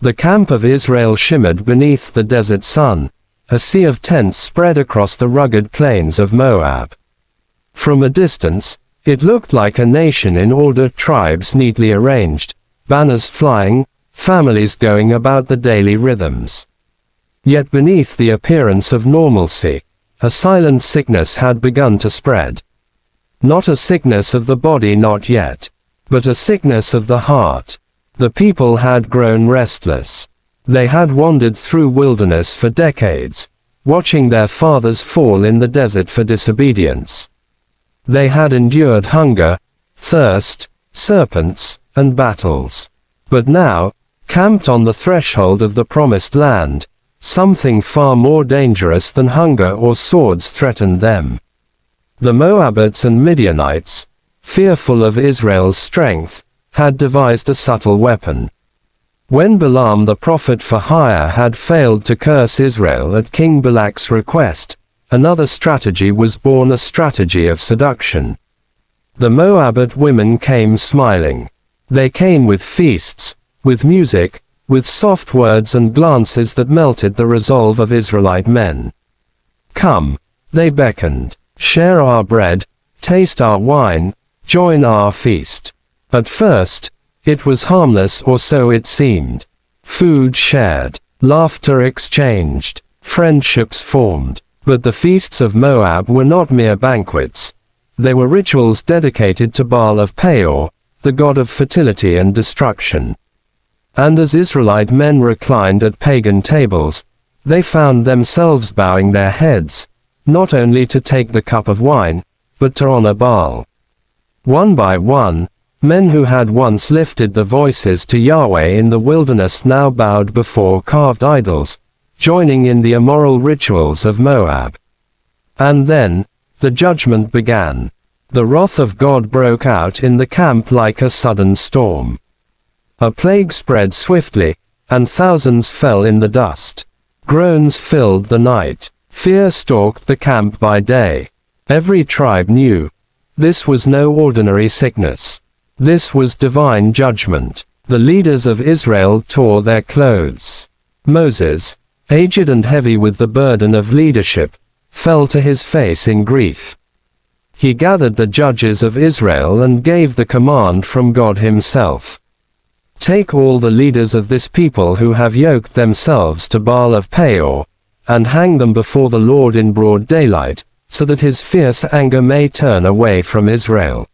The camp of Israel shimmered beneath the desert sun. A sea of tents spread across the rugged plains of Moab. From a distance, it looked like a nation in order, tribes neatly arranged, banners flying, families going about the daily rhythms. Yet beneath the appearance of normalcy, a silent sickness had begun to spread. Not a sickness of the body, not yet, but a sickness of the heart. The people had grown restless. They had wandered through wilderness for decades, watching their fathers fall in the desert for disobedience. They had endured hunger, thirst, serpents, and battles. But now, camped on the threshold of the promised land, something far more dangerous than hunger or swords threatened them. The Moabites and Midianites, fearful of Israel's strength, had devised a subtle weapon. When Balaam the prophet for hire had failed to curse Israel at King Balak's request, another strategy was born, a strategy of seduction. The Moabite women came smiling. They came with feasts, with music, with soft words and glances that melted the resolve of Israelite men. Come, they beckoned, share our bread, taste our wine, join our feast. At first, it was harmless, or so it seemed. Food shared, laughter exchanged, friendships formed. But the feasts of Moab were not mere banquets. They were rituals dedicated to Baal of Peor, the god of fertility and destruction. And as Israelite men reclined at pagan tables, they found themselves bowing their heads, not only to take the cup of wine, but to honor Baal. One by one, men who had once lifted their voices to Yahweh in the wilderness now bowed before carved idols, joining in the immoral rituals of Moab. And then, the judgment began. The wrath of God broke out in the camp like a sudden storm. A plague spread swiftly, and thousands fell in the dust. Groans filled the night. Fear stalked the camp by day. Every tribe knew. This was no ordinary sickness. This was divine judgment. The leaders of Israel tore their clothes. Moses, aged and heavy with the burden of leadership, fell to his face in grief. He gathered the judges of Israel and gave the command from God himself. Take all the leaders of this people who have yoked themselves to Baal of Peor, and hang them before the Lord in broad daylight, so that his fierce anger may turn away from Israel.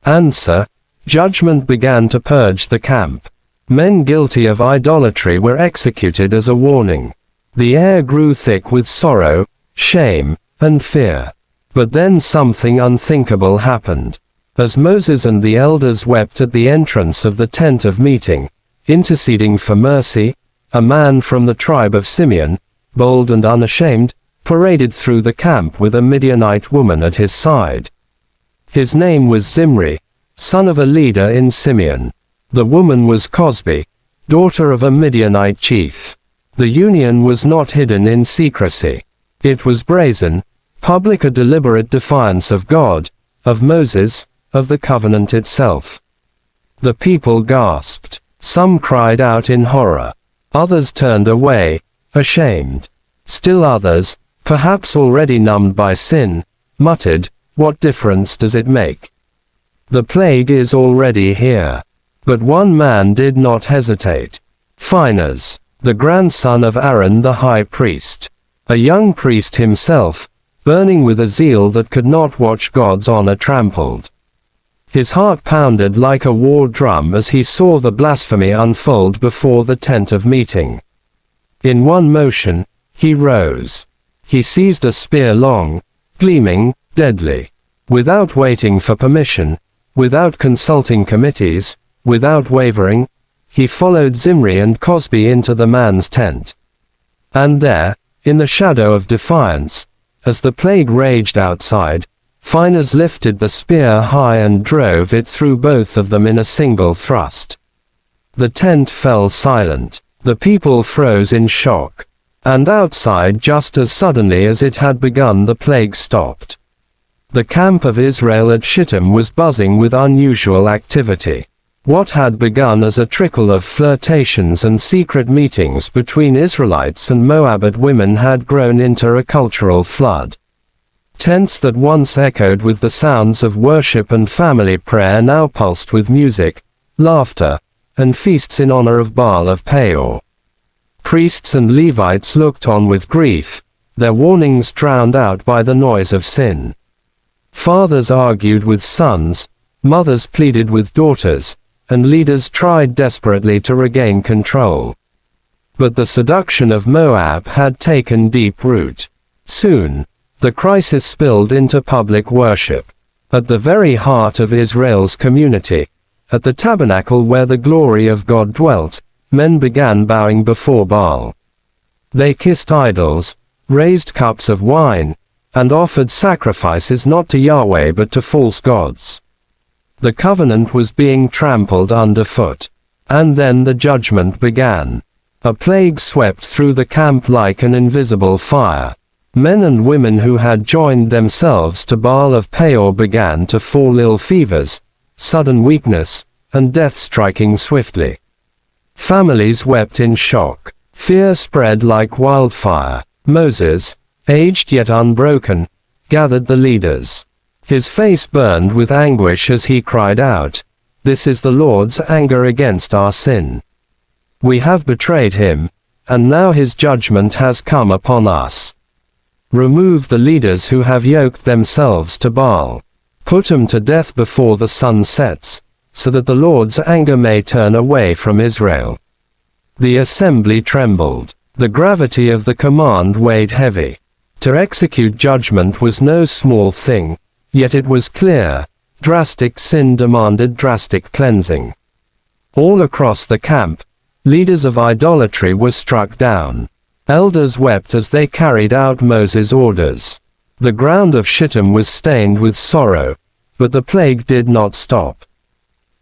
Answer: judgment began to purge the camp. Men guilty of idolatry were executed as a warning. The air grew thick with sorrow, shame, and fear. But then something unthinkable happened. As Moses and the elders wept at the entrance of the tent of meeting, interceding for mercy, a man from the tribe of Simeon, bold and unashamed, paraded through the camp with a Midianite woman at his side. His name was Zimri, son of a leader in Simeon. The woman was Cosbi, daughter of a Midianite chief. The union was not hidden in secrecy. It was brazen, public, a deliberate defiance of God, of Moses, of the covenant itself. The people gasped. Some cried out in horror. Others turned away, ashamed. Still others, perhaps already numbed by sin, muttered, "What difference does it make? The plague is already here." But one man did not hesitate. Phinehas, the grandson of Aaron the high priest, a young priest himself, burning with a zeal that could not watch God's honor trampled. His heart pounded like a war drum as he saw the blasphemy unfold before the tent of meeting. In one motion, he rose. He seized a spear, long, gleaming, deadly. Without waiting for permission, without consulting committees, without wavering, he followed Zimri and Cosbi into the man's tent. And there, in the shadow of defiance, as the plague raged outside, Phinehas lifted the spear high and drove it through both of them in a single thrust. The tent fell silent. The people froze in shock. And outside, just as suddenly as it had begun, the plague stopped. The camp of Israel at Shittim was buzzing with unusual activity. What had begun as a trickle of flirtations and secret meetings between Israelites and Moabite women had grown into a cultural flood. Tents that once echoed with the sounds of worship and family prayer now pulsed with music, laughter, and feasts in honor of Baal of Peor. Priests and Levites looked on with grief, their warnings drowned out by the noise of sin. Fathers argued with sons, mothers pleaded with daughters, and leaders tried desperately to regain control. But the seduction of Moab had taken deep root. Soon, the crisis spilled into public worship. At the very heart of Israel's community, at the tabernacle where the glory of God dwelt, men began bowing before Baal. They kissed idols, raised cups of wine, and offered sacrifices not to Yahweh but to false gods. The covenant was being trampled underfoot. And then the judgment began. A plague swept through the camp like an invisible fire. Men and women who had joined themselves to Baal of Peor began to fall ill, fevers, sudden weakness, and death striking swiftly. Families wept in shock. Fear spread like wildfire. Moses, aged yet unbroken, gathered the leaders. His face burned with anguish as he cried out, "This is the Lord's anger against our sin. We have betrayed him, and now his judgment has come upon us. Remove the leaders who have yoked themselves to Baal. Put them to death before the sun sets, so that the Lord's anger may turn away from Israel." The assembly trembled. The gravity of the command weighed heavy. To execute judgment was no small thing, yet it was clear, drastic sin demanded drastic cleansing. All across the camp, leaders of idolatry were struck down. Elders wept as they carried out Moses' orders. The ground of Shittim was stained with sorrow, but the plague did not stop.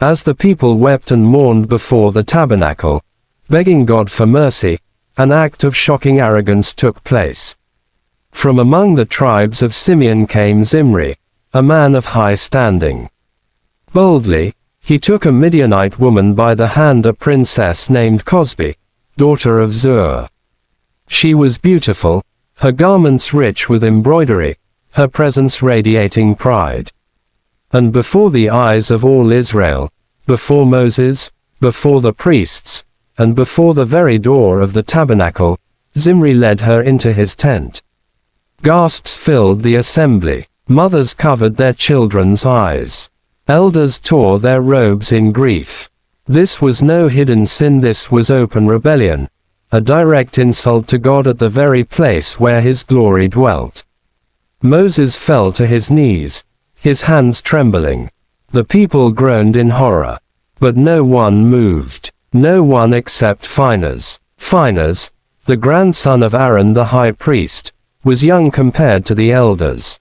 As the people wept and mourned before the tabernacle, begging God for mercy, an act of shocking arrogance took place. From among the tribes of Simeon came Zimri, a man of high standing. Boldly, he took a Midianite woman by the hand, a princess named Cosbi, daughter of Zeal. She was beautiful, her garments rich with embroidery, her presence radiating pride. And before the eyes of all Israel, before Moses, before the priests, and before the very door of the tabernacle, Zimri led her into his tent. Gasps filled the assembly. Mothers covered their children's eyes. Elders tore their robes in grief. This was no hidden sin, this was open rebellion, a direct insult to God at the very place where his glory dwelt. Moses fell to his knees, his hands trembling. The people groaned in horror. But no one moved. No one except Phinehas. Phinehas, the grandson of Aaron the high priest, was young compared to the elders.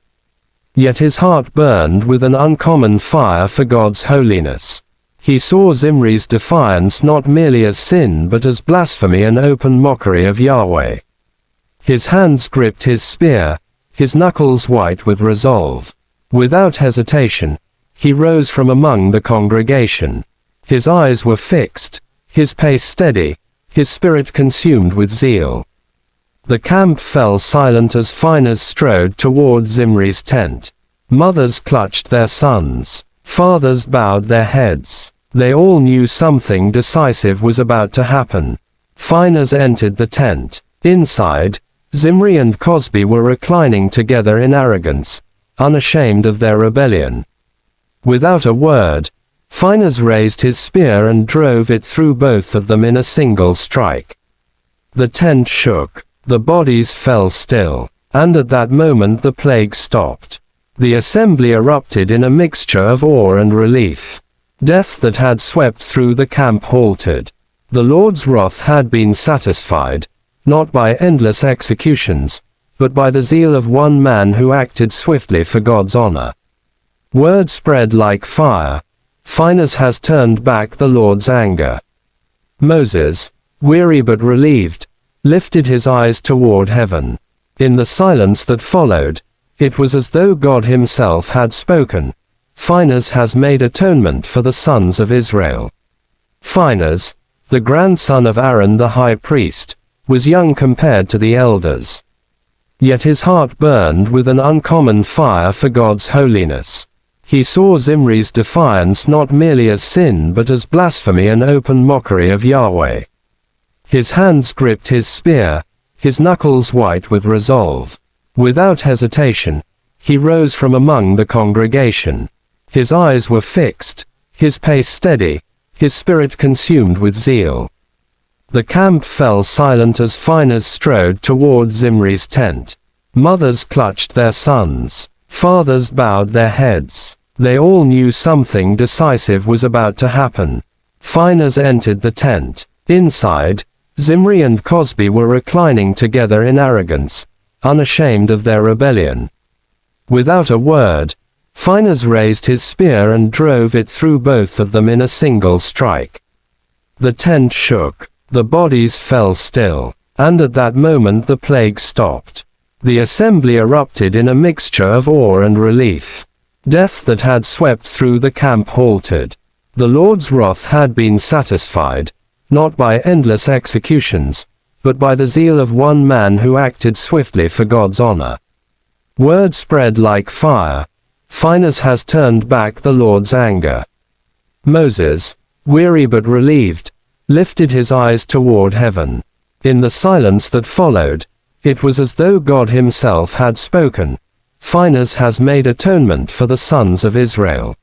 Yet his heart burned with an uncommon fire for God's holiness. He saw Zimri's defiance not merely as sin but as blasphemy and open mockery of Yahweh. His hands gripped his spear, his knuckles white with resolve. Without hesitation, he rose from among the congregation. His eyes were fixed, his pace steady, his spirit consumed with zeal. The camp fell silent as Phinehas strode toward Zimri's tent. Mothers clutched their sons. Fathers bowed their heads. They all knew something decisive was about to happen. Phinehas entered the tent. Inside, Zimri and Cosbi were reclining together in arrogance, unashamed of their rebellion. Without a word, Phinehas raised his spear and drove it through both of them in a single strike. The tent shook. The bodies fell still, and at that moment the plague stopped. The assembly erupted in a mixture of awe and relief. Death that had swept through the camp halted. The Lord's wrath had been satisfied, not by endless executions, but by the zeal of one man who acted swiftly for God's honor. Word spread like fire. Phinehas has turned back the Lord's anger. Moses, weary but relieved, lifted his eyes toward heaven. In the silence that followed, it was as though God himself had spoken. Phinehas has made atonement for the sons of Israel. Phinehas, the grandson of Aaron the high priest, was young compared to the elders. Yet his heart burned with an uncommon fire for God's holiness. He saw Zimri's defiance not merely as sin but as blasphemy and open mockery of Yahweh. His hands gripped his spear, his knuckles white with resolve. Without hesitation, he rose from among the congregation. His eyes were fixed, his pace steady, his spirit consumed with zeal. The camp fell silent as Phinehas strode toward Zimri's tent. Mothers clutched their sons. Fathers bowed their heads. They all knew something decisive was about to happen. Phinehas entered the tent. Inside, Zimri and Cosbi were reclining together in arrogance, unashamed of their rebellion. Without a word, Phinehas raised his spear and drove it through both of them in a single strike. The tent shook, the bodies fell still, and at that moment the plague stopped. The assembly erupted in a mixture of awe and relief. Death that had swept through the camp halted. The Lord's wrath had been satisfied, not by endless executions, but by the zeal of one man who acted swiftly for God's honor. Word spread like fire. Phinehas has turned back the Lord's anger. Moses, weary but relieved, lifted his eyes toward heaven. In the silence that followed, it was as though God himself had spoken. Phinehas has made atonement for the sons of Israel.